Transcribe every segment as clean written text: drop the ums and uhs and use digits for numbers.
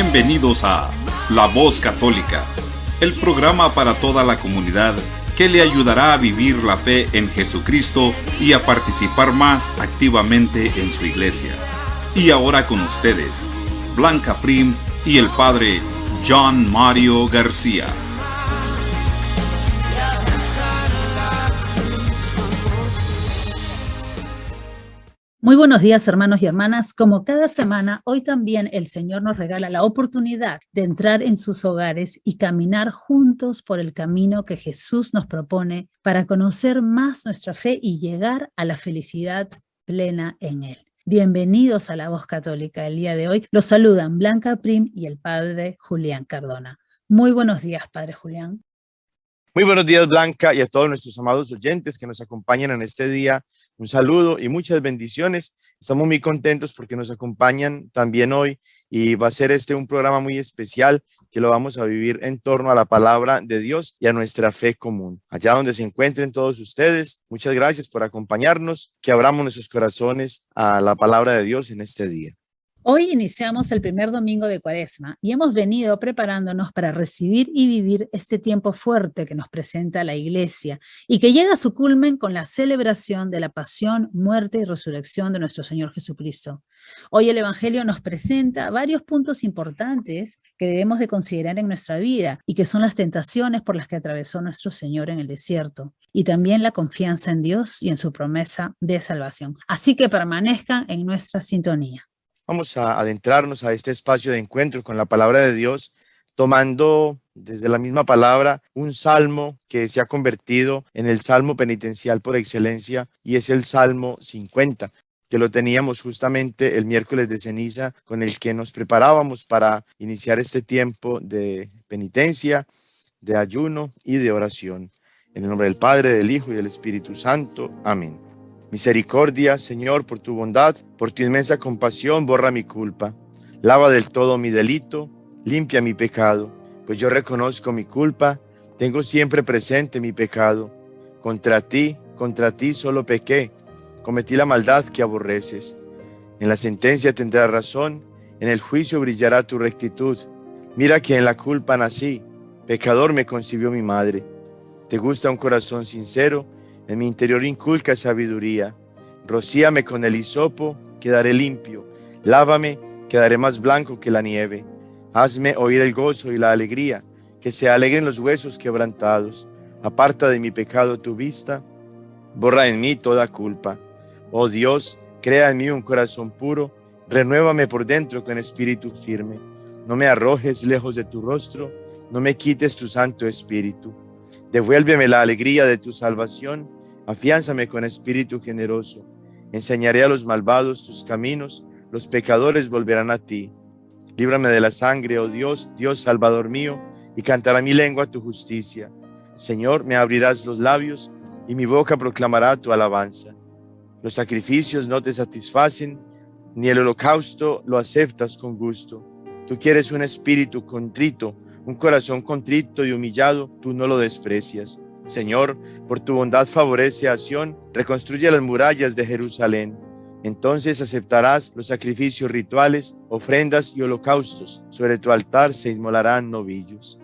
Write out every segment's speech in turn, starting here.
Bienvenidos a La Voz Católica, el programa para toda la comunidad que le ayudará a vivir la fe en Jesucristo y a participar más activamente en su iglesia. Y ahora con ustedes, Blanca Prim y el Padre John Mario García. Muy buenos días, hermanos y hermanas. Como cada semana, hoy también el Señor nos regala la oportunidad de entrar en sus hogares y caminar juntos por el camino que Jesús nos propone para conocer más nuestra fe y llegar a la felicidad plena en Él. Bienvenidos a La Voz Católica. El día de hoy los saludan Blanca Prim y el Padre Julián Cardona. Muy buenos días, Padre Julián. Muy buenos días, Blanca, y a todos nuestros amados oyentes que nos acompañan en este día. Un saludo y muchas bendiciones. Estamos muy contentos porque nos acompañan también hoy y va a ser un programa muy especial que lo vamos a vivir en torno a la palabra de Dios y a nuestra fe común. Allá donde se encuentren todos ustedes, muchas gracias por acompañarnos, que abramos nuestros corazones a la palabra de Dios en este día. Hoy iniciamos el primer domingo de Cuaresma y hemos venido preparándonos para recibir y vivir este tiempo fuerte que nos presenta la Iglesia y que llega a su culmen con la celebración de la pasión, muerte y resurrección de nuestro Señor Jesucristo. Hoy el Evangelio nos presenta varios puntos importantes que debemos de considerar en nuestra vida y que son las tentaciones por las que atravesó nuestro Señor en el desierto y también la confianza en Dios y en su promesa de salvación. Así que permanezcan en nuestra sintonía. Vamos a adentrarnos a este espacio de encuentro con la palabra de Dios, tomando desde la misma palabra un salmo que se ha convertido en el salmo penitencial por excelencia, y es el Salmo 50, que lo teníamos justamente el miércoles de ceniza, con el que nos preparábamos para iniciar este tiempo de penitencia, de ayuno y de oración. En el nombre del Padre, del Hijo y del Espíritu Santo. Amén. Misericordia, Señor, por tu bondad, por tu inmensa compasión, borra mi culpa. Lava del todo mi delito, limpia mi pecado, pues yo reconozco mi culpa, tengo siempre presente mi pecado. Contra ti solo pequé, cometí la maldad que aborreces. En la sentencia tendrás razón, en el juicio brillará tu rectitud. Mira que en la culpa nací, pecador me concibió mi madre. Te gusta un corazón sincero, en mi interior inculca sabiduría. Rocíame con el hisopo, quedaré limpio. Lávame, quedaré más blanco que la nieve. Hazme oír el gozo y la alegría, que se alegren los huesos quebrantados. Aparta de mi pecado tu vista, borra en mí toda culpa. Oh Dios, crea en mí un corazón puro, renuévame por dentro con espíritu firme. No me arrojes lejos de tu rostro, no me quites tu santo espíritu. Devuélveme la alegría de tu salvación, afiánzame con espíritu generoso. Enseñaré a los malvados tus caminos, los pecadores volverán a ti. Líbrame de la sangre, oh Dios, Dios salvador mío, y cantará mi lengua tu justicia. Señor, me abrirás los labios, y mi boca proclamará tu alabanza. Los sacrificios no te satisfacen, ni el holocausto lo aceptas con gusto. Tú quieres un espíritu contrito, un corazón contrito y humillado, tú no lo desprecias. Señor, por tu bondad favorece a Sión, reconstruye las murallas de Jerusalén. Entonces aceptarás los sacrificios rituales, ofrendas y holocaustos. Sobre tu altar se inmolarán novillos.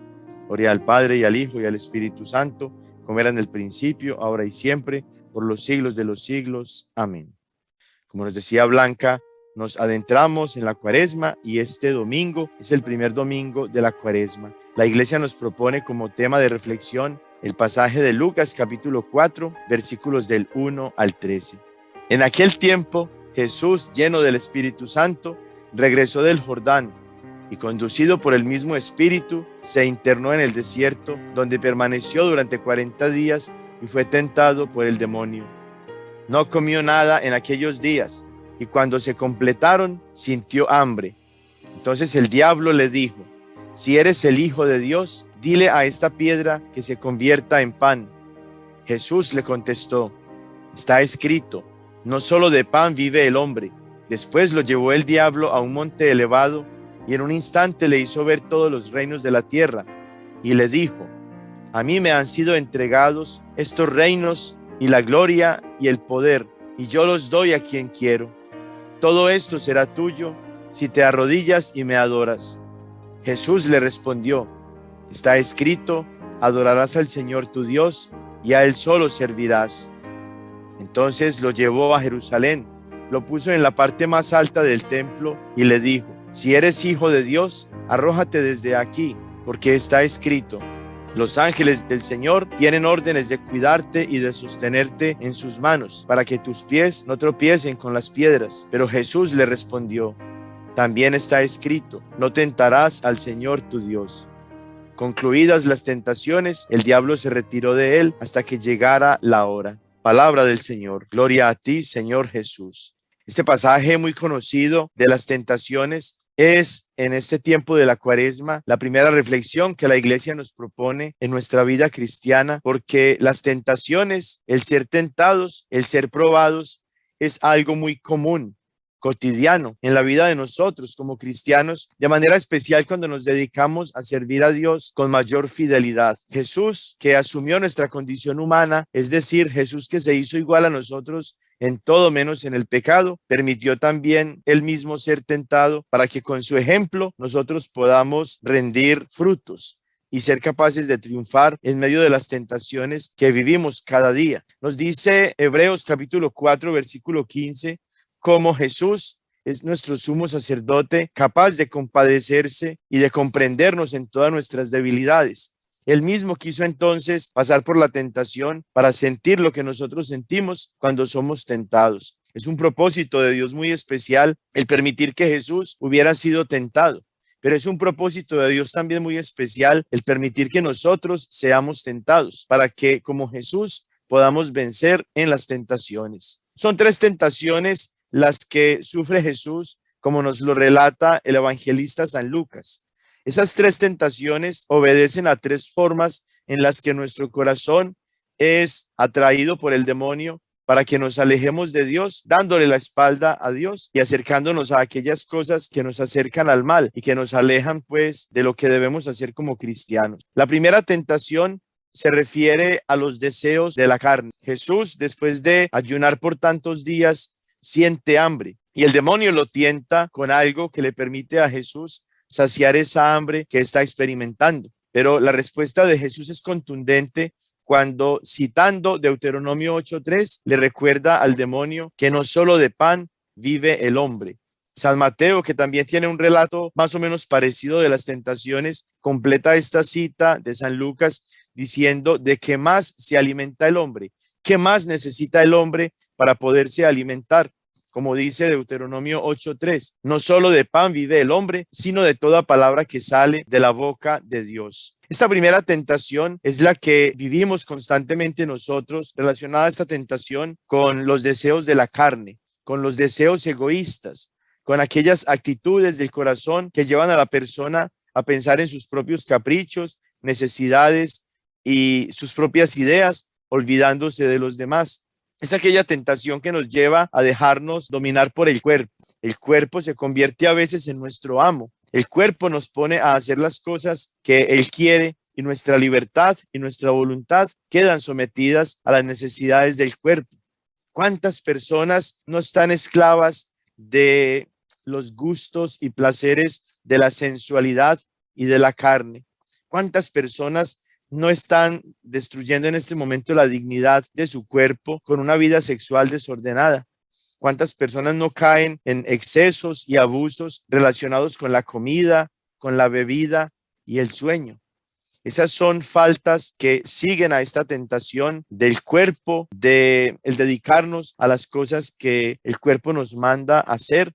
Gloria al Padre y al Hijo y al Espíritu Santo, como era en el principio, ahora y siempre, por los siglos de los siglos. Amén. Como nos decía Blanca, nos adentramos en la Cuaresma y este domingo es el primer domingo de la Cuaresma. La Iglesia nos propone como tema de reflexión el pasaje de Lucas capítulo 4, versículos del 1 al 13. En aquel tiempo, Jesús, lleno del Espíritu Santo, regresó del Jordán y, conducido por el mismo Espíritu, se internó en el desierto, donde permaneció durante 40 días y fue tentado por el demonio. No comió nada en aquellos días, y cuando se completaron, sintió hambre. Entonces el diablo le dijo: si eres el Hijo de Dios, dile a esta piedra que se convierta en pan. Jesús le contestó: está escrito, no solo de pan vive el hombre. Después lo llevó el diablo a un monte elevado, y en un instante le hizo ver todos los reinos de la tierra, y le dijo: a mí me han sido entregados estos reinos y la gloria y el poder, y yo los doy a quien quiero. Todo esto será tuyo si te arrodillas y me adoras. Jesús le respondió: está escrito, adorarás al Señor tu Dios y a Él solo servirás. Entonces lo llevó a Jerusalén, lo puso en la parte más alta del templo y le dijo: si eres hijo de Dios, arrójate desde aquí, porque está escrito: los ángeles del Señor tienen órdenes de cuidarte y de sostenerte en sus manos, para que tus pies no tropiecen con las piedras. Pero Jesús le respondió: también está escrito, no tentarás al Señor tu Dios. Concluidas las tentaciones, el diablo se retiró de él hasta que llegara la hora. Palabra del Señor. Gloria a ti, Señor Jesús. Este pasaje muy conocido de las tentaciones es, en este tiempo de la Cuaresma, la primera reflexión que la Iglesia nos propone en nuestra vida cristiana, porque las tentaciones, el ser tentados, el ser probados, es algo muy común, cotidiano en la vida de nosotros como cristianos, de manera especial cuando nos dedicamos a servir a Dios con mayor fidelidad. Jesús, que asumió nuestra condición humana, es decir, Jesús que se hizo igual a nosotros en todo menos en el pecado, permitió también él mismo ser tentado para que con su ejemplo nosotros podamos rendir frutos y ser capaces de triunfar en medio de las tentaciones que vivimos cada día. Nos dice Hebreos capítulo 4, versículo 15, como Jesús es nuestro sumo sacerdote, capaz de compadecerse y de comprendernos en todas nuestras debilidades. Él mismo quiso entonces pasar por la tentación para sentir lo que nosotros sentimos cuando somos tentados. Es un propósito de Dios muy especial el permitir que Jesús hubiera sido tentado, pero es un propósito de Dios también muy especial el permitir que nosotros seamos tentados para que, como Jesús, podamos vencer en las tentaciones. Son 3 tentaciones las que sufre Jesús, como nos lo relata el evangelista San Lucas. Esas 3 tentaciones obedecen a 3 formas en las que nuestro corazón es atraído por el demonio para que nos alejemos de Dios, dándole la espalda a Dios y acercándonos a aquellas cosas que nos acercan al mal y que nos alejan pues de lo que debemos hacer como cristianos. La primera tentación se refiere a los deseos de la carne. Jesús, después de ayunar por tantos días, siente hambre y el demonio lo tienta con algo que le permite a Jesús saciar esa hambre que está experimentando. Pero la respuesta de Jesús es contundente cuando, citando Deuteronomio 8:3, le recuerda al demonio que no solo de pan vive el hombre. San Mateo, que también tiene un relato más o menos parecido de las tentaciones, completa esta cita de San Lucas diciendo de qué más se alimenta el hombre, qué más necesita el hombre para poderse alimentar. Como dice Deuteronomio 8:3, no solo de pan vive el hombre, sino de toda palabra que sale de la boca de Dios. Esta primera tentación es la que vivimos constantemente nosotros, relacionada a esta tentación con los deseos de la carne, con los deseos egoístas, con aquellas actitudes del corazón que llevan a la persona a pensar en sus propios caprichos, necesidades y sus propias ideas, olvidándose de los demás. Es aquella tentación que nos lleva a dejarnos dominar por el cuerpo. El cuerpo se convierte a veces en nuestro amo. El cuerpo nos pone a hacer las cosas que él quiere y nuestra libertad y nuestra voluntad quedan sometidas a las necesidades del cuerpo. ¿Cuántas personas no están esclavas de los gustos y placeres de la sensualidad y de la carne? ¿Cuántas personas no están destruyendo en este momento la dignidad de su cuerpo con una vida sexual desordenada? ¿Cuántas personas no caen en excesos y abusos relacionados con la comida, con la bebida y el sueño? Esas son faltas que siguen a esta tentación del cuerpo, de el dedicarnos a las cosas que el cuerpo nos manda hacer,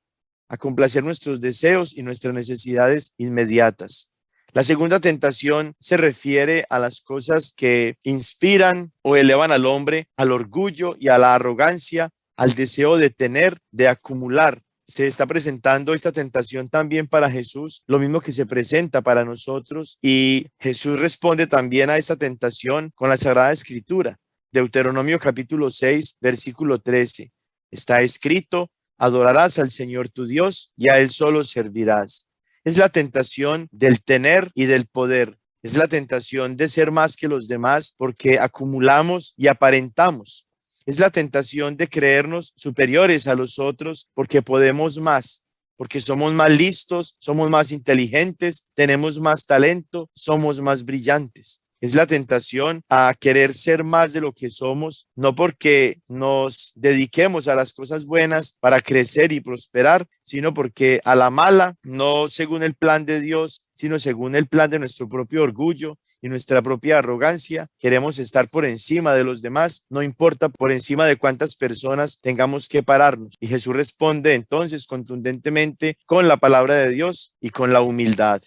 a complacer nuestros deseos y nuestras necesidades inmediatas. La segunda tentación se refiere a las cosas que inspiran o elevan al hombre al orgullo y a la arrogancia, al deseo de tener, de acumular. Se está presentando esta tentación también para Jesús, lo mismo que se presenta para nosotros, y Jesús responde también a esta tentación con la Sagrada Escritura. Deuteronomio capítulo 6, versículo 13. Está escrito: adorarás al Señor tu Dios y a Él solo servirás. Es la tentación del tener y del poder. Es la tentación de ser más que los demás porque acumulamos y aparentamos. Es la tentación de creernos superiores a los otros porque podemos más. porque somos más listos, somos más inteligentes, tenemos más talento, somos más brillantes. Es la tentación a querer ser más de lo que somos, no porque nos dediquemos a las cosas buenas para crecer y prosperar, sino porque a la mala, no según el plan de Dios, sino según el plan de nuestro propio orgullo y nuestra propia arrogancia, queremos estar por encima de los demás, no importa por encima de cuántas personas tengamos que pararnos. Y Jesús responde entonces contundentemente con la palabra de Dios y con la humildad.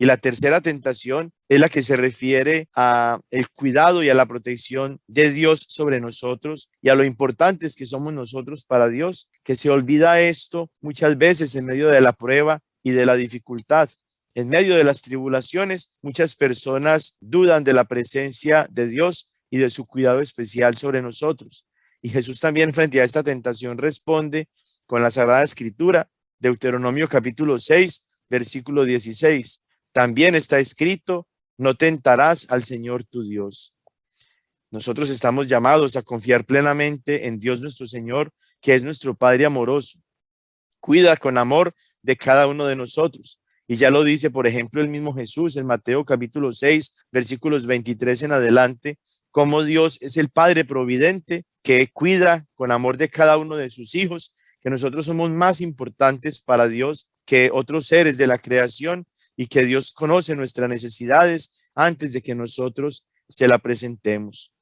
Y la tercera tentación es la que se refiere a el cuidado y a la protección de Dios sobre nosotros y a lo importantes que somos nosotros para Dios, que se olvida esto muchas veces en medio de la prueba y de la dificultad. En medio de las tribulaciones, muchas personas dudan de la presencia de Dios y de su cuidado especial sobre nosotros. Y Jesús también frente a esta tentación responde con la Sagrada Escritura, Deuteronomio capítulo 6, versículo 16. También está escrito, no tentarás al Señor tu Dios. Nosotros estamos llamados a confiar plenamente en Dios nuestro Señor, que es nuestro Padre amoroso. Cuida con amor de cada uno de nosotros. Y ya lo dice, por ejemplo, el mismo Jesús en Mateo capítulo 6, versículos 23 en adelante, cómo Dios es el Padre providente que cuida con amor de cada uno de sus hijos, que nosotros somos más importantes para Dios que otros seres de la creación y que Dios conoce nuestras necesidades antes de que nosotros se la presentemos.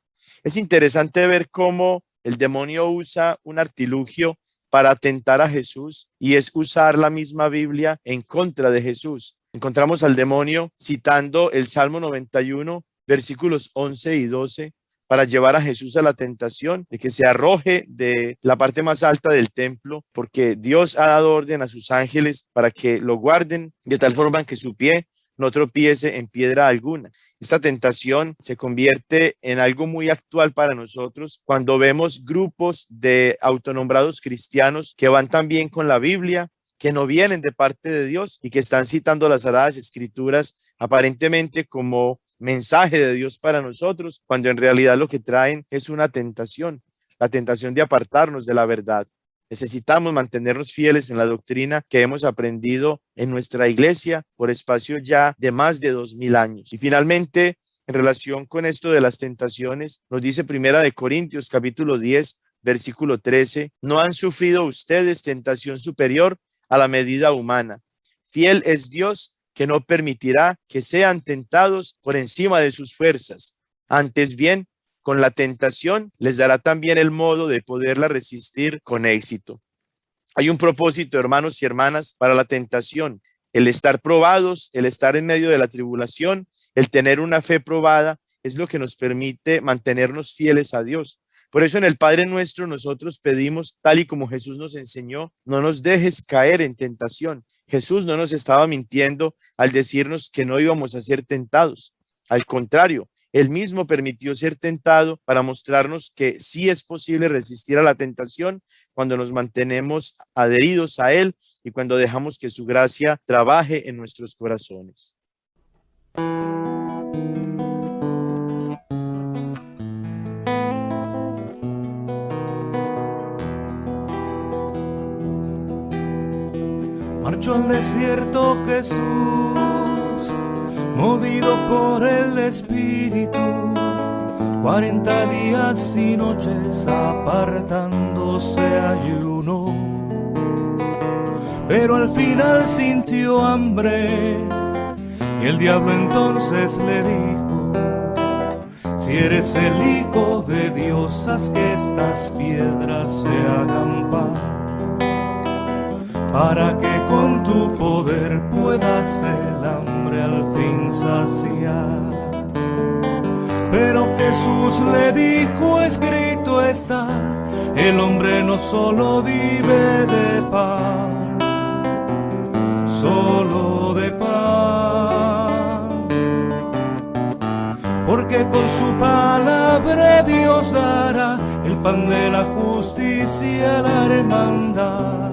Es interesante ver cómo el demonio usa un artilugio para tentar a Jesús y es usar la misma Biblia en contra de Jesús. Encontramos al demonio citando el Salmo 91, versículos 11 y 12, para llevar a Jesús a la tentación de que se arroje de la parte más alta del templo, porque Dios ha dado orden a sus ángeles para que lo guarden de tal forma que su pie no tropiece en piedra alguna. Esta tentación se convierte en algo muy actual para nosotros cuando vemos grupos de autonombrados cristianos que van también con la Biblia, que no vienen de parte de Dios y que están citando las Sagradas Escrituras aparentemente como mensaje de Dios para nosotros, cuando en realidad lo que traen es una tentación, la tentación de apartarnos de la verdad. Necesitamos mantenernos fieles en la doctrina que hemos aprendido en nuestra iglesia por espacio ya de más de 2000 años. Y finalmente, en relación con esto de las tentaciones, nos dice Primera de Corintios capítulo 10, versículo 13, ¿no han sufrido ustedes tentación superior a la medida humana? Fiel es Dios, que no permitirá que sean tentados por encima de sus fuerzas. Antes bien, con la tentación les dará también el modo de poderla resistir con éxito. Hay un propósito, hermanos y hermanas, para la tentación. El estar probados, el estar en medio de la tribulación, el tener una fe probada, es lo que nos permite mantenernos fieles a Dios. Por eso en el Padre Nuestro nosotros pedimos, tal y como Jesús nos enseñó, no nos dejes caer en tentación. Jesús no nos estaba mintiendo al decirnos que no íbamos a ser tentados. Al contrario, Él mismo permitió ser tentado para mostrarnos que sí es posible resistir a la tentación cuando nos mantenemos adheridos a Él y cuando dejamos que su gracia trabaje en nuestros corazones. Marchó al desierto Jesús, movido por el Espíritu, 40 días y noches apartándose ayunó, pero al final sintió hambre y el diablo entonces le dijo, si eres el Hijo de Dios, haz que estas piedras se hagan pan, para que con tu poder puedas el hambre al fin saciar. Pero Jesús le dijo, escrito está, el hombre no solo vive de pan, solo de pan, porque con su palabra Dios dará el pan de la justicia, la hermandad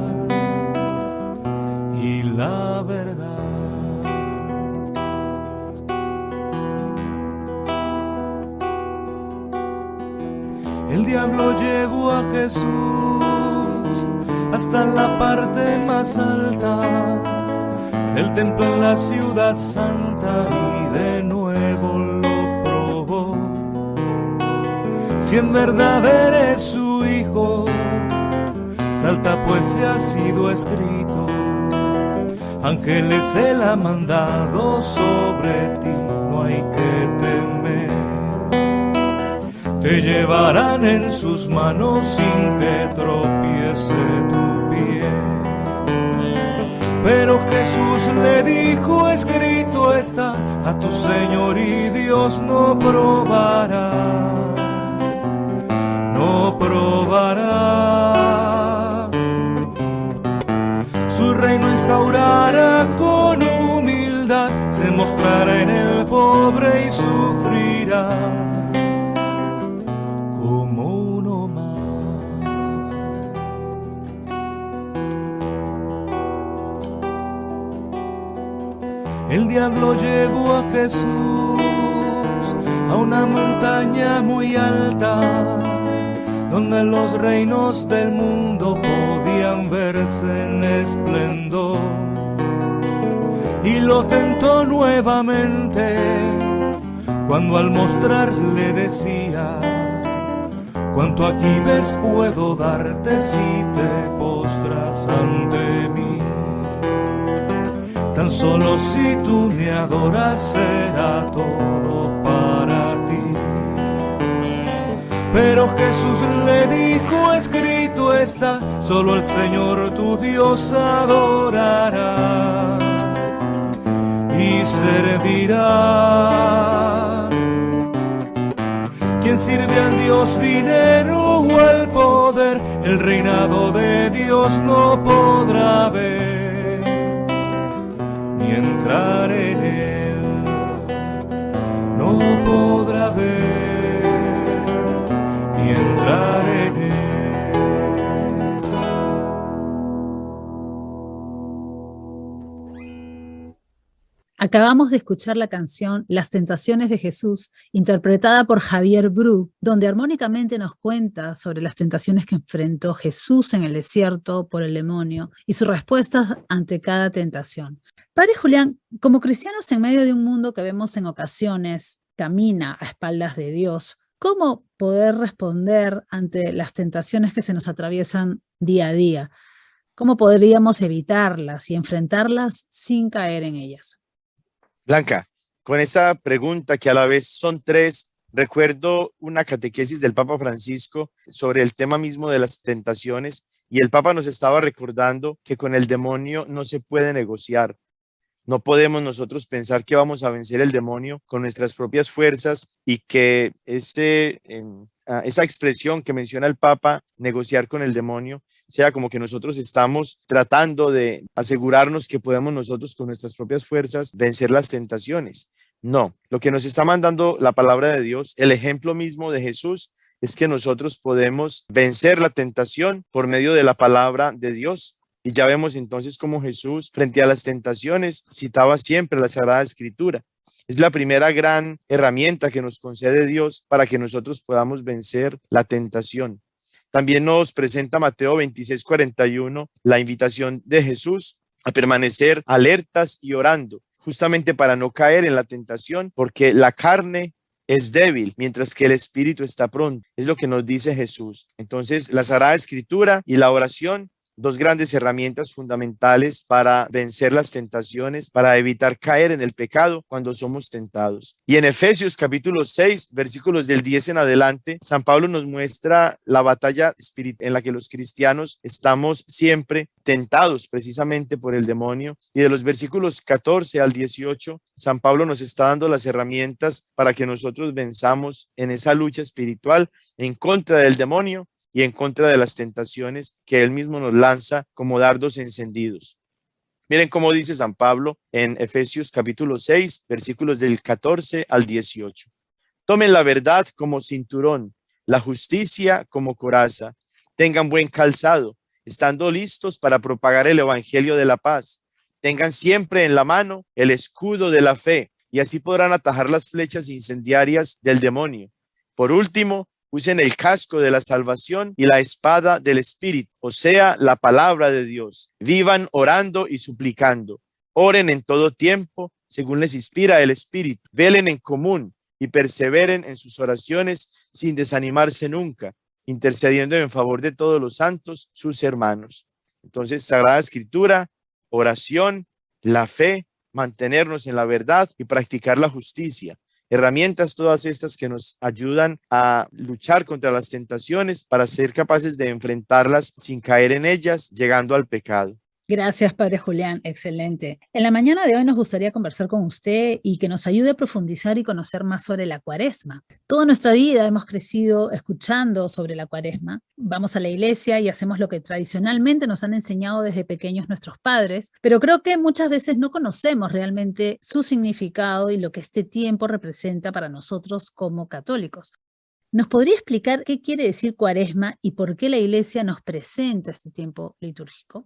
y la verdad. El diablo llevó a Jesús hasta la parte más alta del templo en la ciudad santa, y de nuevo lo probó. Si en verdad eres su hijo, salta, pues ya ha sido escrito, ángeles él ha mandado sobre ti, no hay que temer. Te llevarán en sus manos sin que tropiece tu pie. Pero Jesús le dijo, escrito está, a tu Señor y Dios no probarás, no probarás. Su reino instaurará con humildad, se mostrará en el pobre y sufrirá como uno más. El diablo llevó a Jesús a una montaña muy alta, donde los reinos del mundo podían verse en esplendor, y lo tentó nuevamente, cuando al mostrarle decía, cuanto aquí ves puedo darte si te postras ante mí. Tan solo si tú me adoras será todo para ti. Pero Jesús le dijo, escrito está, solo al Señor tu Dios adorarás y servirás. Quien sirve al Dios dinero o al poder, el reinado de Dios no podrá ver ni entrar en él, no podrá ver ni entrar en él. Acabamos de escuchar la canción Las Tentaciones de Jesús, interpretada por Javier Bru, donde armónicamente nos cuenta sobre las tentaciones que enfrentó Jesús en el desierto por el demonio y sus respuestas ante cada tentación. Padre Julián, como cristianos en medio de un mundo que vemos en ocasiones camina a espaldas de Dios, ¿cómo poder responder ante las tentaciones que se nos atraviesan día a día? ¿Cómo podríamos evitarlas y enfrentarlas sin caer en ellas? Blanca, con esta pregunta que a la vez son tres, recuerdo una catequesis del Papa Francisco sobre el tema mismo de las tentaciones, y el Papa nos estaba recordando que con el demonio no se puede negociar. No podemos nosotros pensar que vamos a vencer el demonio con nuestras propias fuerzas, y que esa expresión que menciona el Papa, negociar con el demonio, sea como que nosotros estamos tratando de asegurarnos que podemos nosotros con nuestras propias fuerzas vencer las tentaciones. No, lo que nos está mandando la palabra de Dios, el ejemplo mismo de Jesús, es que nosotros podemos vencer la tentación por medio de la palabra de Dios. Y ya vemos entonces cómo Jesús, frente a las tentaciones, citaba siempre la Sagrada Escritura. Es la primera gran herramienta que nos concede Dios para que nosotros podamos vencer la tentación. También nos presenta Mateo 26:41 la invitación de Jesús a permanecer alertas y orando, justamente para no caer en la tentación, porque la carne es débil, mientras que el espíritu está pronto. Es lo que nos dice Jesús. Entonces, la Sagrada Escritura y la oración, dos grandes herramientas fundamentales para vencer las tentaciones, para evitar caer en el pecado cuando somos tentados. Y en Efesios capítulo 6, versículos del 10 en adelante, San Pablo nos muestra la batalla espiritual en la que los cristianos estamos siempre tentados precisamente por el demonio. Y de los versículos 14 al 18, San Pablo nos está dando las herramientas para que nosotros venzamos en esa lucha espiritual en contra del demonio y en contra de las tentaciones que él mismo nos lanza como dardos encendidos. Miren cómo dice San Pablo en Efesios capítulo 6, versículos del 14 al 18. Tomen la verdad como cinturón, la justicia como coraza. Tengan buen calzado, estando listos para propagar el evangelio de la paz. Tengan siempre en la mano el escudo de la fe, y así podrán atajar las flechas incendiarias del demonio. Por último, Usen el casco de la salvación y la espada del Espíritu, o sea, la palabra de Dios. Vivan orando y suplicando. Oren en todo tiempo, según les inspira el Espíritu. Velen en común y perseveren en sus oraciones sin desanimarse nunca, intercediendo en favor de todos los santos, sus hermanos. Entonces, Sagrada Escritura, oración, la fe, mantenernos en la verdad y practicar la justicia. Herramientas todas estas que nos ayudan a luchar contra las tentaciones para ser capaces de enfrentarlas sin caer en ellas, llegando al pecado. Gracias, Padre Julián, excelente. En la mañana de hoy nos gustaría conversar con usted y que nos ayude a profundizar y conocer más sobre la Cuaresma. Toda nuestra vida hemos crecido escuchando sobre la Cuaresma. Vamos a la iglesia y hacemos lo que tradicionalmente nos han enseñado desde pequeños nuestros padres, pero creo que muchas veces no conocemos realmente su significado y lo que este tiempo representa para nosotros como católicos. ¿Nos podría explicar qué quiere decir Cuaresma y por qué la iglesia nos presenta este tiempo litúrgico?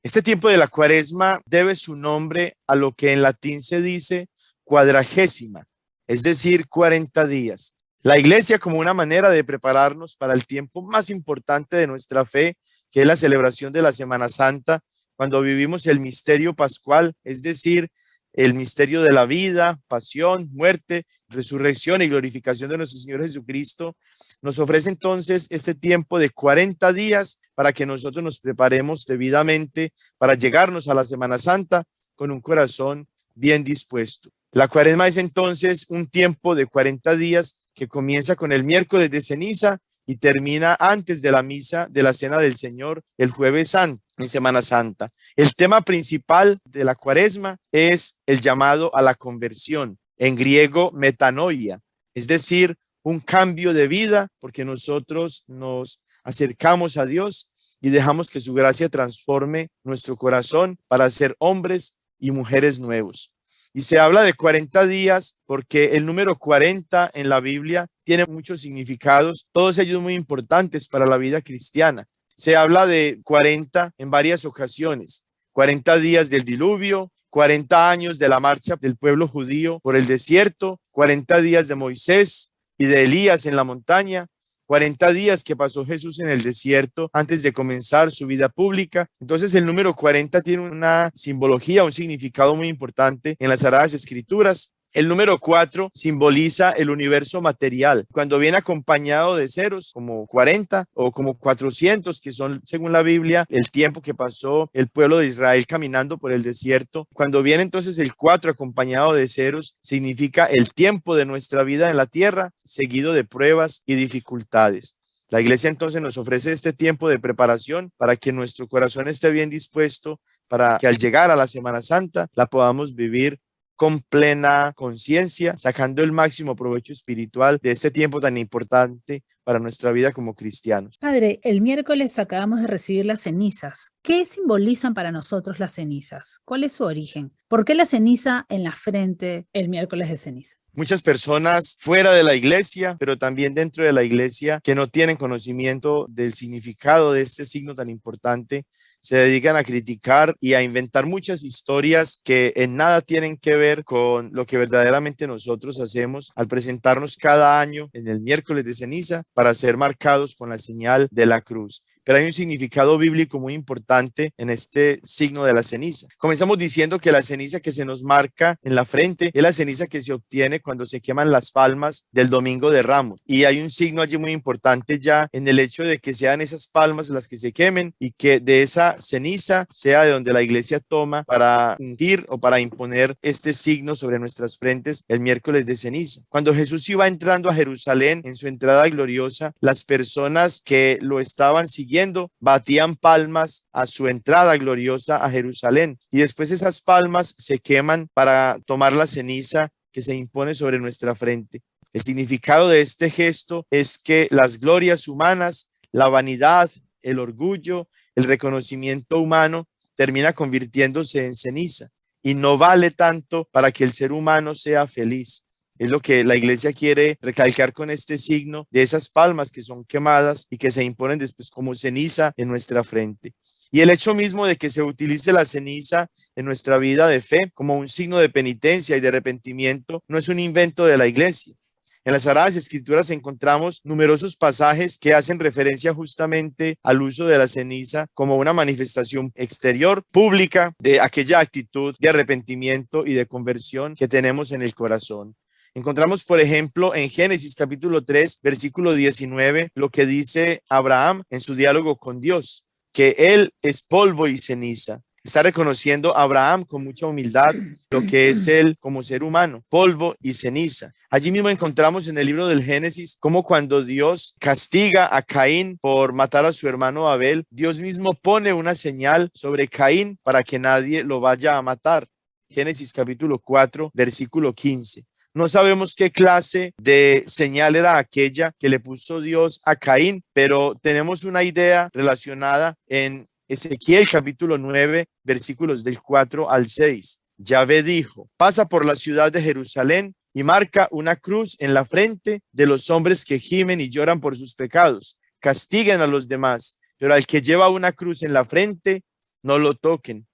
Este tiempo de la Cuaresma debe su nombre a lo que en latín se dice cuadragésima, es decir, 40 días. La iglesia, como una manera de prepararnos para el tiempo más importante de nuestra fe, que es la celebración de la Semana Santa, cuando vivimos el misterio pascual, es decir, el misterio de la vida, pasión, muerte, resurrección y glorificación de nuestro Señor Jesucristo, nos ofrece entonces este tiempo de 40 días para que nosotros nos preparemos debidamente para llegarnos a la Semana Santa con un corazón bien dispuesto. La Cuaresma es entonces un tiempo de 40 días que comienza con el miércoles de ceniza y termina antes de la misa de la Cena del Señor el Jueves Santo, en Semana Santa. El tema principal de la Cuaresma es el llamado a la conversión, en griego metanoia, es decir, un cambio de vida, porque nosotros nos acercamos a Dios y dejamos que su gracia transforme nuestro corazón para ser hombres y mujeres nuevos. Y se habla de 40 días porque el número 40 en la Biblia tiene muchos significados, todos ellos muy importantes para la vida cristiana. Se habla de 40 en varias ocasiones, 40 días del diluvio, 40 años de la marcha del pueblo judío por el desierto, 40 días de Moisés y de Elías en la montaña, 40 días que pasó Jesús en el desierto antes de comenzar su vida pública. Entonces el número 40 tiene una simbología, un significado muy importante en las Sagradas Escrituras. El número 4 simboliza el universo material. Cuando viene acompañado de ceros, como 40 o como 400, que son, según la Biblia, el tiempo que pasó el pueblo de Israel caminando por el desierto. Cuando viene entonces el 4 acompañado de ceros, significa el tiempo de nuestra vida en la tierra, seguido de pruebas y dificultades. La iglesia entonces nos ofrece este tiempo de preparación para que nuestro corazón esté bien dispuesto, para que al llegar a la Semana Santa la podamos vivir con plena conciencia, sacando el máximo provecho espiritual de este tiempo tan importante para nuestra vida como cristianos. Padre, el miércoles acabamos de recibir las cenizas. ¿Qué simbolizan para nosotros las cenizas? ¿Cuál es su origen? ¿Por qué la ceniza en la frente el miércoles de ceniza? Muchas personas fuera de la iglesia, pero también dentro de la iglesia, que no tienen conocimiento del significado de este signo tan importante, se dedican a criticar y a inventar muchas historias que en nada tienen que ver con lo que verdaderamente nosotros hacemos al presentarnos cada año en el miércoles de ceniza para ser marcados con la señal de la cruz. Pero hay un significado bíblico muy importante en este signo de la ceniza. Comenzamos diciendo que la ceniza que se nos marca en la frente es la ceniza que se obtiene cuando se queman las palmas del Domingo de Ramos. Y hay un signo allí muy importante ya en el hecho de que sean esas palmas las que se quemen y que de esa ceniza sea de donde la iglesia toma para ungir o para imponer este signo sobre nuestras frentes el miércoles de ceniza. Cuando Jesús iba entrando a Jerusalén en su entrada gloriosa, las personas que lo estaban siguiendo batían palmas a su entrada gloriosa a Jerusalén y después esas palmas se queman para tomar la ceniza que se impone sobre nuestra frente. El significado de este gesto es que las glorias humanas, la vanidad, el orgullo, el reconocimiento humano termina convirtiéndose en ceniza y no vale tanto para que el ser humano sea feliz. Es lo que la iglesia quiere recalcar con este signo de esas palmas que son quemadas y que se imponen después como ceniza en nuestra frente. Y el hecho mismo de que se utilice la ceniza en nuestra vida de fe como un signo de penitencia y de arrepentimiento no es un invento de la iglesia. En las Sagradas Escrituras encontramos numerosos pasajes que hacen referencia justamente al uso de la ceniza como una manifestación exterior, pública, de aquella actitud de arrepentimiento y de conversión que tenemos en el corazón. Encontramos, por ejemplo, en Génesis capítulo 3, versículo 19, lo que dice Abraham en su diálogo con Dios, que él es polvo y ceniza. Está reconociendo a Abraham con mucha humildad lo que es él como ser humano, polvo y ceniza. Allí mismo encontramos en el libro del Génesis cómo cuando Dios castiga a Caín por matar a su hermano Abel, Dios mismo pone una señal sobre Caín para que nadie lo vaya a matar. Génesis capítulo 4, versículo 15. No sabemos qué clase de señal era aquella que le puso Dios a Caín, pero tenemos una idea relacionada en Ezequiel capítulo 9, versículos del 4 al 6. Yahvé dijo: pasa por la ciudad de Jerusalén y marca una cruz en la frente de los hombres que gimen y lloran por sus pecados. Castiguen a los demás, pero al que lleva una cruz en la frente, no lo toquen.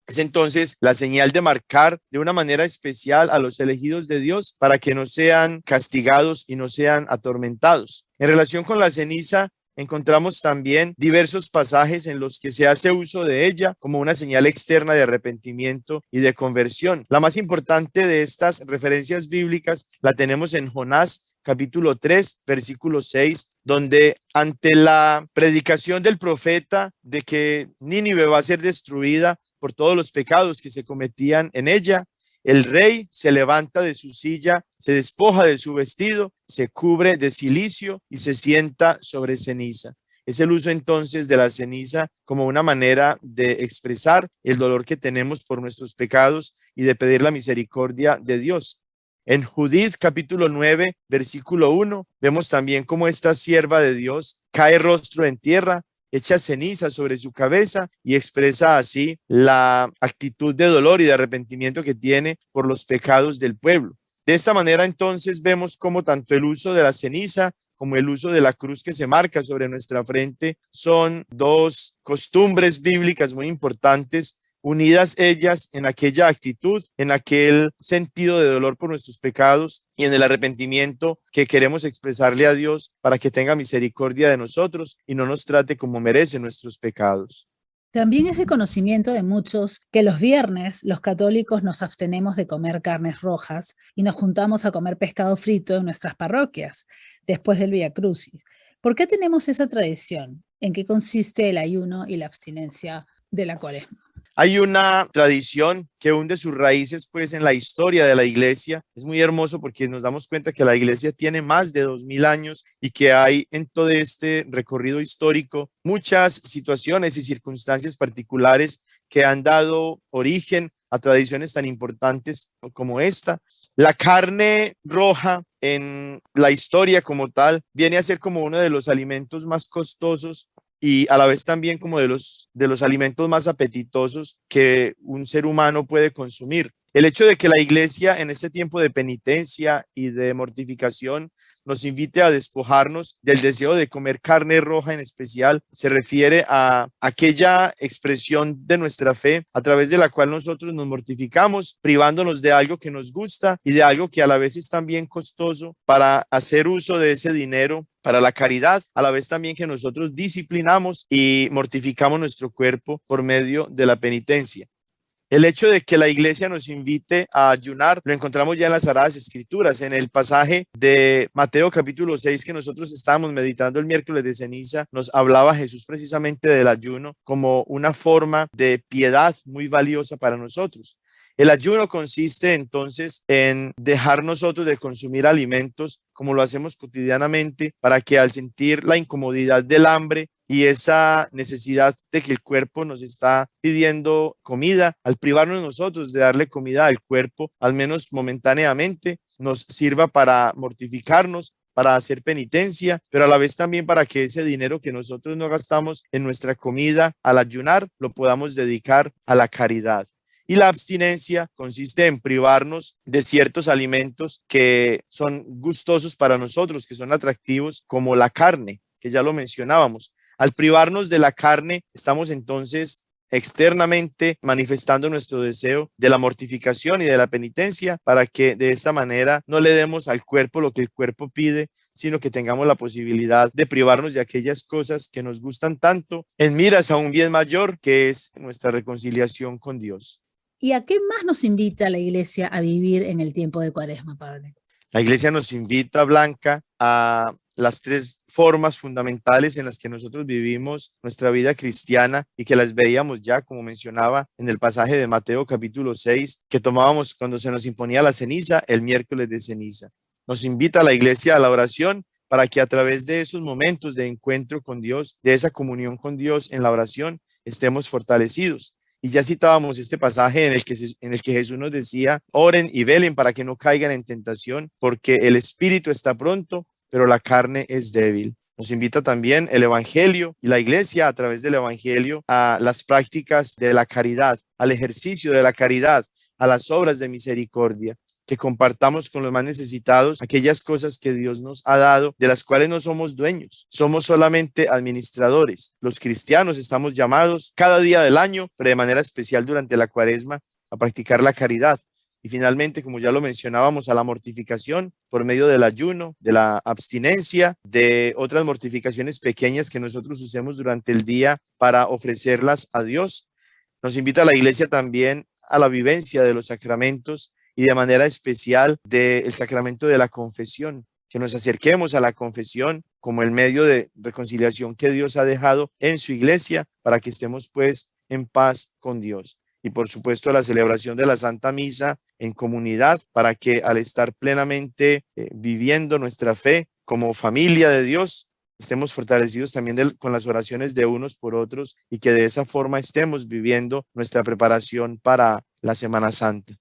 Es entonces la señal de marcar de una manera especial a los elegidos de Dios para que no sean castigados y no sean atormentados. En relación con la ceniza, encontramos también diversos pasajes en los que se hace uso de ella como una señal externa de arrepentimiento y de conversión. La más importante de estas referencias bíblicas la tenemos en Jonás capítulo 3, versículo 6, donde ante la predicación del profeta de que Nínive va a ser destruida por todos los pecados que se cometían en ella, el rey se levanta de su silla, se despoja de su vestido, se cubre de cilicio y se sienta sobre ceniza. Es el uso entonces de la ceniza como una manera de expresar el dolor que tenemos por nuestros pecados y de pedir la misericordia de Dios. En Judith capítulo 9, versículo 1, vemos también cómo esta sierva de Dios cae rostro en tierra, echa ceniza sobre su cabeza y expresa así la actitud de dolor y de arrepentimiento que tiene por los pecados del pueblo. De esta manera entonces vemos cómo tanto el uso de la ceniza como el uso de la cruz que se marca sobre nuestra frente son dos costumbres bíblicas muy importantes, unidas ellas en aquella actitud, en aquel sentido de dolor por nuestros pecados y en el arrepentimiento que queremos expresarle a Dios para que tenga misericordia de nosotros y no nos trate como merecen nuestros pecados. También es de conocimiento de muchos que los viernes los católicos nos abstenemos de comer carnes rojas y nos juntamos a comer pescado frito en nuestras parroquias después del Vía Crucis. ¿Por qué tenemos esa tradición? ¿En qué consiste el ayuno y la abstinencia de la Cuaresma? Hay una tradición que hunde sus raíces pues en la historia de la iglesia. Es muy hermoso porque nos damos cuenta que la iglesia tiene más de 2000 años y que hay en todo este recorrido histórico muchas situaciones y circunstancias particulares que han dado origen a tradiciones tan importantes como esta. La carne roja en la historia como tal viene a ser como uno de los alimentos más costosos y a la vez también como de los alimentos más apetitosos que un ser humano puede consumir. El hecho de que la iglesia en este tiempo de penitencia y de mortificación nos invite a despojarnos del deseo de comer carne roja en especial, se refiere a aquella expresión de nuestra fe a través de la cual nosotros nos mortificamos, privándonos de algo que nos gusta y de algo que a la vez es también costoso para hacer uso de ese dinero para la caridad, a la vez también que nosotros disciplinamos y mortificamos nuestro cuerpo por medio de la penitencia. El hecho de que la iglesia nos invite a ayunar lo encontramos ya en las Sagradas Escrituras, en el pasaje de Mateo capítulo 6 que nosotros estábamos meditando el miércoles de ceniza, nos hablaba Jesús precisamente del ayuno como una forma de piedad muy valiosa para nosotros. El ayuno consiste entonces en dejar nosotros de consumir alimentos como lo hacemos cotidianamente para que al sentir la incomodidad del hambre y esa necesidad de que el cuerpo nos está pidiendo comida, al privarnos nosotros de darle comida al cuerpo, al menos momentáneamente, nos sirva para mortificarnos, para hacer penitencia, pero a la vez también para que ese dinero que nosotros no gastamos en nuestra comida al ayunar lo podamos dedicar a la caridad. Y la abstinencia consiste en privarnos de ciertos alimentos que son gustosos para nosotros, que son atractivos, como la carne, que ya lo mencionábamos. Al privarnos de la carne, estamos entonces externamente manifestando nuestro deseo de la mortificación y de la penitencia, para que de esta manera no le demos al cuerpo lo que el cuerpo pide, sino que tengamos la posibilidad de privarnos de aquellas cosas que nos gustan tanto en miras a un bien mayor, que es nuestra reconciliación con Dios. ¿Y a qué más nos invita la Iglesia a vivir en el tiempo de Cuaresma, Padre? La Iglesia nos invita, Blanca, a las tres formas fundamentales en las que nosotros vivimos nuestra vida cristiana y que las veíamos ya, como mencionaba en el pasaje de Mateo capítulo 6, que tomábamos cuando se nos imponía la ceniza, el miércoles de ceniza. Nos invita a la Iglesia a la oración para que a través de esos momentos de encuentro con Dios, de esa comunión con Dios en la oración, estemos fortalecidos. Y ya citábamos este pasaje en el que Jesús nos decía: oren y velen para que no caigan en tentación, porque el espíritu está pronto, pero la carne es débil. Nos invita también el Evangelio y la Iglesia a través del Evangelio a las prácticas de la caridad, al ejercicio de la caridad, a las obras de misericordia, que compartamos con los más necesitados aquellas cosas que Dios nos ha dado, de las cuales no somos dueños, somos solamente administradores. Los cristianos estamos llamados cada día del año, pero de manera especial durante la Cuaresma, a practicar la caridad. Y finalmente, como ya lo mencionábamos, a la mortificación por medio del ayuno, de la abstinencia, de otras mortificaciones pequeñas que nosotros usemos durante el día para ofrecerlas a Dios. Nos invita a la Iglesia también a la vivencia de los sacramentos y de manera especial del sacramento de la confesión, que nos acerquemos a la confesión como el medio de reconciliación que Dios ha dejado en su Iglesia para que estemos pues en paz con Dios. Y por supuesto a la celebración de la Santa Misa en comunidad, para que al estar plenamente viviendo nuestra fe como familia de Dios, estemos fortalecidos también con las oraciones de unos por otros, y que de esa forma estemos viviendo nuestra preparación para la Semana Santa.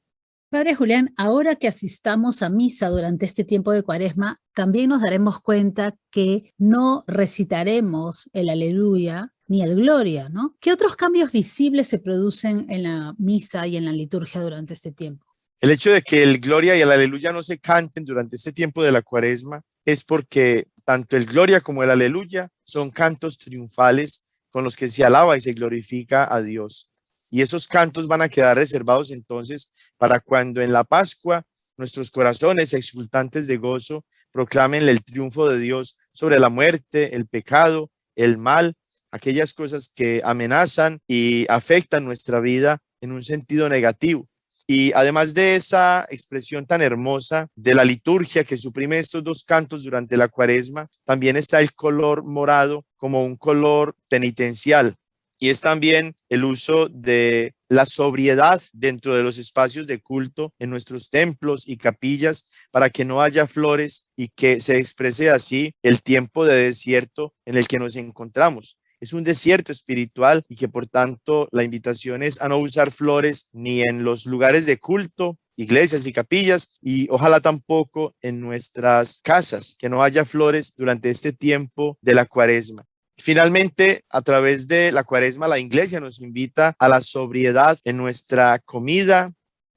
Padre Julián, ahora que asistamos a misa durante este tiempo de Cuaresma, también nos daremos cuenta que no recitaremos el Aleluya ni el Gloria, ¿no? ¿Qué otros cambios visibles se producen en la misa y en la liturgia durante este tiempo? El hecho de que el Gloria y el Aleluya no se canten durante este tiempo de la Cuaresma es porque tanto el Gloria como el Aleluya son cantos triunfales con los que se alaba y se glorifica a Dios. Y esos cantos van a quedar reservados entonces para cuando en la Pascua nuestros corazones exultantes de gozo proclamen el triunfo de Dios sobre la muerte, el pecado, el mal, aquellas cosas que amenazan y afectan nuestra vida en un sentido negativo. Y además de esa expresión tan hermosa de la liturgia que suprime estos dos cantos durante la Cuaresma, también está el color morado como un color penitencial. Y es también el uso de la sobriedad dentro de los espacios de culto en nuestros templos y capillas, para que no haya flores y que se exprese así el tiempo de desierto en el que nos encontramos. Es un desierto espiritual, y que por tanto la invitación es a no usar flores ni en los lugares de culto, iglesias y capillas, y ojalá tampoco en nuestras casas, que no haya flores durante este tiempo de la Cuaresma. Finalmente, a través de la Cuaresma, la Iglesia nos invita a la sobriedad en nuestra comida,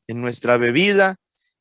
en nuestra bebida,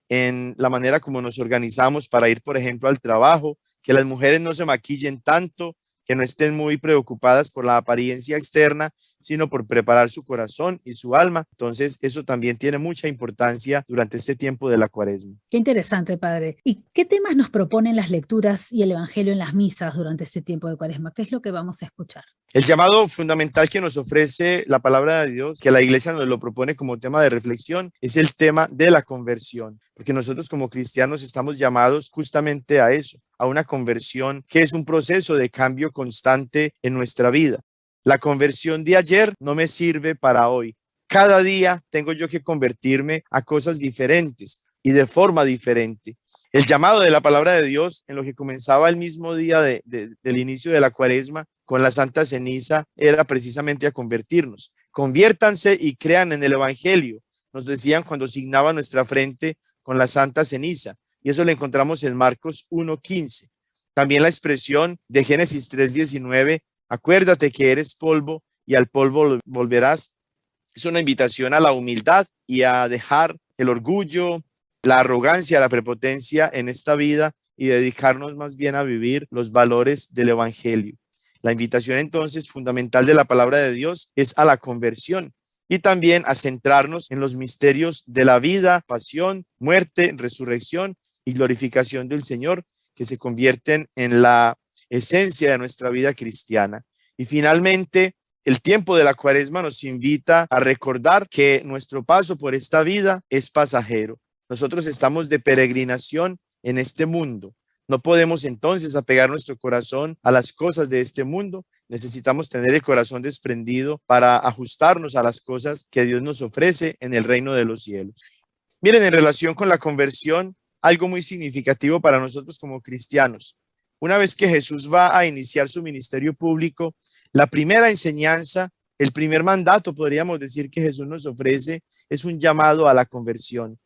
en la manera como nos organizamos para ir, por ejemplo, al trabajo, que las mujeres no se maquillen tanto, que no estén muy preocupadas por la apariencia externa, sino por preparar su corazón y su alma. Entonces, eso también tiene mucha importancia durante este tiempo de la Cuaresma. Qué interesante, Padre. ¿Y qué temas nos proponen las lecturas y el Evangelio en las misas durante este tiempo de Cuaresma? ¿Qué es lo que vamos a escuchar? El llamado fundamental que nos ofrece la palabra de Dios, que la Iglesia nos lo propone como tema de reflexión, es el tema de la conversión, porque nosotros como cristianos estamos llamados justamente a eso, a una conversión que es un proceso de cambio constante en nuestra vida. La conversión de ayer no me sirve para hoy. Cada día tengo yo que convertirme a cosas diferentes y de forma diferente. El llamado de la palabra de Dios, en lo que comenzaba el mismo día del inicio de la Cuaresma, con la Santa Ceniza, era precisamente a convertirnos. Conviértanse y crean en el Evangelio, nos decían cuando signaban nuestra frente con la Santa Ceniza. Y eso lo encontramos en Marcos 1:15. También la expresión de Génesis 3:19, acuérdate que eres polvo y al polvo volverás. Es una invitación a la humildad y a dejar el orgullo, la arrogancia, la prepotencia en esta vida, y dedicarnos más bien a vivir los valores del Evangelio. La invitación entonces fundamental de la palabra de Dios es a la conversión y también a centrarnos en los misterios de la vida, pasión, muerte, resurrección y glorificación del Señor, que se convierten en la esencia de nuestra vida cristiana. Y finalmente, el tiempo de la Cuaresma nos invita a recordar que nuestro paso por esta vida es pasajero. Nosotros estamos de peregrinación en este mundo. No podemos entonces apegar nuestro corazón a las cosas de este mundo. Necesitamos tener el corazón desprendido para ajustarnos a las cosas que Dios nos ofrece en el reino de los cielos. Miren, en relación con la conversión, algo muy significativo para nosotros como cristianos. Una vez que Jesús va a iniciar su ministerio público, la primera enseñanza, el primer mandato, podríamos decir, que Jesús nos ofrece es un llamado a la conversión.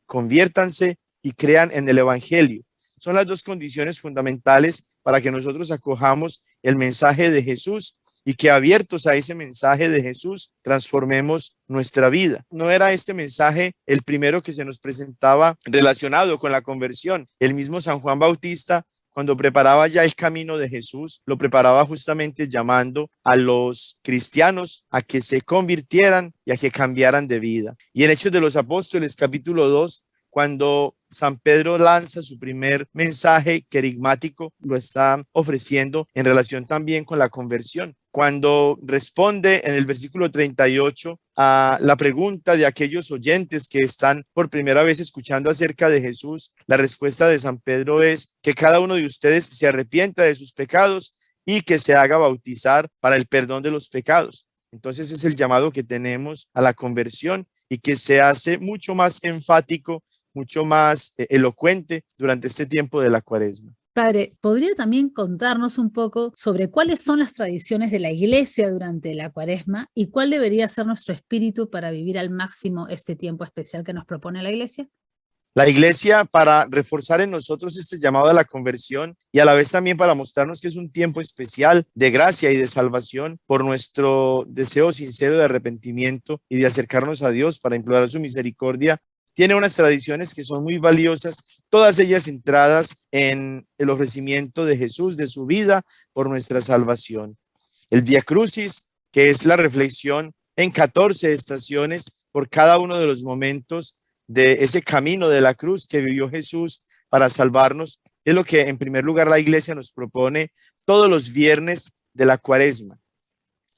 Conviértanse y crean en el Evangelio. Son las dos condiciones fundamentales para que nosotros acojamos el mensaje de Jesús y que abiertos a ese mensaje de Jesús transformemos nuestra vida. No era este mensaje el primero que se nos presentaba relacionado con la conversión. El mismo San Juan Bautista, cuando preparaba ya el camino de Jesús, lo preparaba justamente llamando a los cristianos a que se convirtieran y a que cambiaran de vida. Y en Hechos de los Apóstoles, capítulo 2, cuando San Pedro lanza su primer mensaje querigmático, lo está ofreciendo en relación también con la conversión. Cuando responde en el versículo 38 a la pregunta de aquellos oyentes que están por primera vez escuchando acerca de Jesús, la respuesta de San Pedro es que cada uno de ustedes se arrepienta de sus pecados y que se haga bautizar para el perdón de los pecados. Entonces es el llamado que tenemos a la conversión y que se hace mucho más enfático, mucho más elocuente durante este tiempo de la Cuaresma. Padre, ¿podría también contarnos un poco sobre cuáles son las tradiciones de la Iglesia durante la Cuaresma y cuál debería ser nuestro espíritu para vivir al máximo este tiempo especial que nos propone la Iglesia? La Iglesia, para reforzar en nosotros este llamado a la conversión y a la vez también para mostrarnos que es un tiempo especial de gracia y de salvación por nuestro deseo sincero de arrepentimiento y de acercarnos a Dios para implorar su misericordia, tiene unas tradiciones que son muy valiosas, todas ellas centradas en el ofrecimiento de Jesús, de su vida por nuestra salvación. El Vía Crucis, que es la reflexión en 14 estaciones por cada uno de los momentos de ese camino de la cruz que vivió Jesús para salvarnos, es lo que en primer lugar la Iglesia nos propone todos los viernes de la Cuaresma.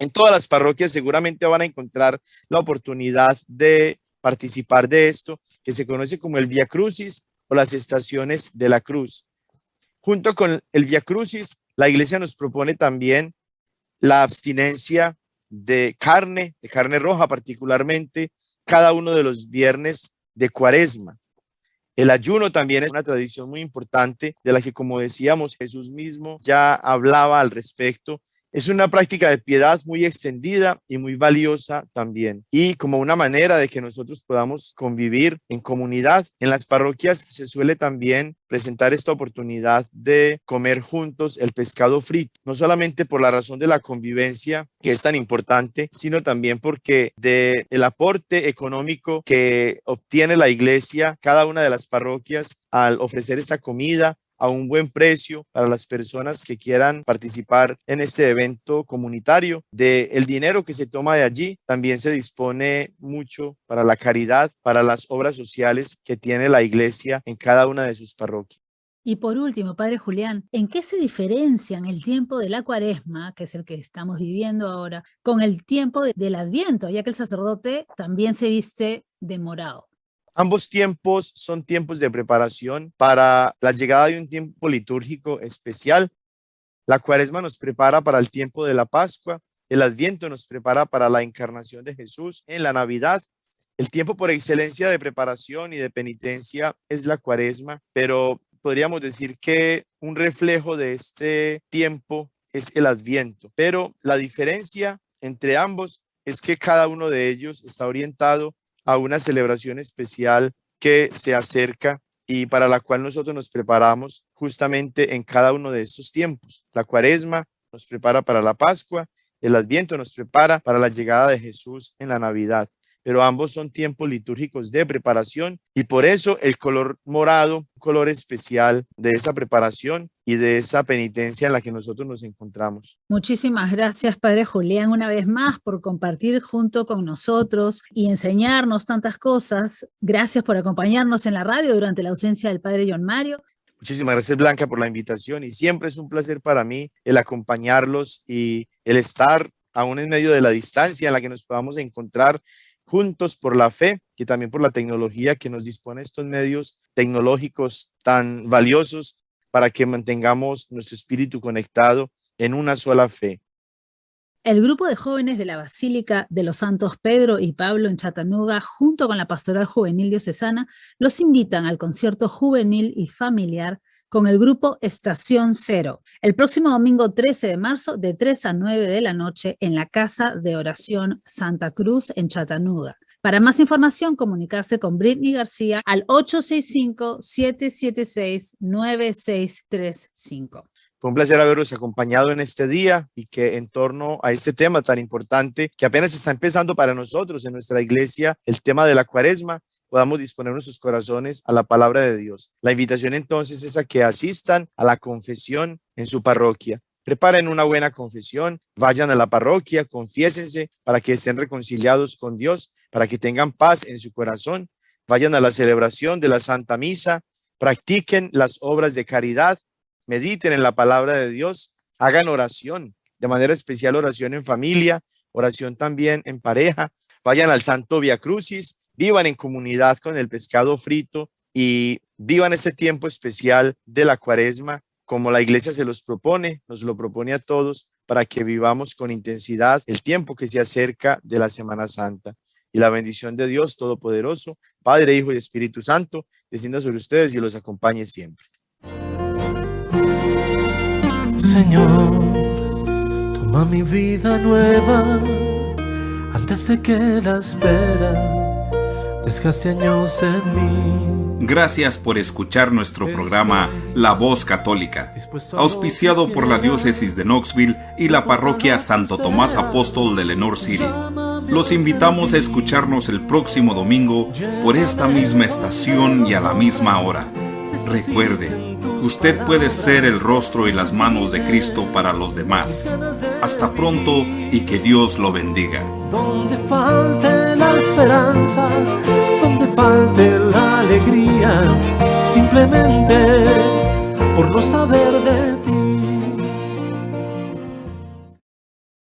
En todas las parroquias seguramente van a encontrar la oportunidad de participar de esto, que se conoce como el Vía Crucis o las estaciones de la cruz. Junto con el Vía Crucis, la Iglesia nos propone también la abstinencia de carne roja particularmente, cada uno de los viernes de Cuaresma. El ayuno también es una tradición muy importante de la que, como decíamos, Jesús mismo ya hablaba al respecto. Es una práctica de piedad muy extendida y muy valiosa también. Y como una manera de que nosotros podamos convivir en comunidad, en las parroquias se suele también presentar esta oportunidad de comer juntos el pescado frito, no solamente por la razón de la convivencia, que es tan importante, sino también porque del aporte económico que obtiene la Iglesia, cada una de las parroquias, al ofrecer esta comida a un buen precio para las personas que quieran participar en este evento comunitario. El dinero que se toma de allí también se dispone mucho para la caridad, para las obras sociales que tiene la Iglesia en cada una de sus parroquias. Y por último, Padre Julián, ¿en qué se diferencian el tiempo de la Cuaresma, que es el que estamos viviendo ahora, con el tiempo del Adviento, ya que el sacerdote también se viste de morado? Ambos tiempos son tiempos de preparación para la llegada de un tiempo litúrgico especial. La Cuaresma nos prepara para el tiempo de la Pascua, el Adviento nos prepara para la encarnación de Jesús en la Navidad. El tiempo por excelencia de preparación y de penitencia es la Cuaresma, pero podríamos decir que un reflejo de este tiempo es el Adviento. Pero la diferencia entre ambos es que cada uno de ellos está orientado a una celebración especial que se acerca y para la cual nosotros nos preparamos justamente en cada uno de estos tiempos. La Cuaresma nos prepara para la Pascua, el Adviento nos prepara para la llegada de Jesús en la Navidad, pero ambos son tiempos litúrgicos de preparación y por eso el color morado, un color especial de esa preparación, y de esa penitencia en la que nosotros nos encontramos. Muchísimas gracias, Padre Julián, una vez más por compartir junto con nosotros y enseñarnos tantas cosas. Gracias por acompañarnos en la radio durante la ausencia del Padre John Mario. Muchísimas gracias, Blanca, por la invitación, y siempre es un placer para mí el acompañarlos y el estar aún en medio de la distancia en la que nos podamos encontrar juntos por la fe y también por la tecnología que nos dispone estos medios tecnológicos tan valiosos para que mantengamos nuestro espíritu conectado en una sola fe. El grupo de jóvenes de la Basílica de los Santos Pedro y Pablo en Chattanooga, junto con la Pastoral Juvenil Diocesana, los invitan al concierto juvenil y familiar con el grupo Estación Cero, el próximo domingo 13 de marzo de 3 a 9 de la noche en la Casa de Oración Santa Cruz en Chattanooga. Para más información, comunicarse con Britney García al 865-776-9635. Fue un placer haberlos acompañado en este día y que en torno a este tema tan importante que apenas está empezando para nosotros en nuestra iglesia, el tema de la Cuaresma, podamos disponer nuestros corazones a la palabra de Dios. La invitación entonces es a que asistan a la confesión en su parroquia. Preparen una buena confesión, vayan a la parroquia, confiésense para que estén reconciliados con Dios, para que tengan paz en su corazón. Vayan a la celebración de la Santa Misa, practiquen las obras de caridad, mediten en la palabra de Dios, hagan oración, de manera especial oración en familia, oración también en pareja, vayan al Santo Via Crucis, vivan en comunidad con el pescado frito y vivan este tiempo especial de la Cuaresma como la iglesia se los propone, nos lo propone a todos para que vivamos con intensidad el tiempo que se acerca de la Semana Santa. Y la bendición de Dios Todopoderoso, Padre, Hijo y Espíritu Santo, descienda sobre ustedes y los acompañe siempre. Señor, toma mi vida nueva antes de que la espera desgaste años en mí. Gracias por escuchar nuestro programa La Voz Católica, auspiciado por la Diócesis de Knoxville y la Parroquia Santo Tomás Apóstol de Lenoir City. Los invitamos a escucharnos el próximo domingo por esta misma estación y a la misma hora. Recuerde, usted puede ser el rostro y las manos de Cristo para los demás. Hasta pronto y que Dios lo bendiga. Donde falte la esperanza, donde falte la alegría, simplemente por no saber de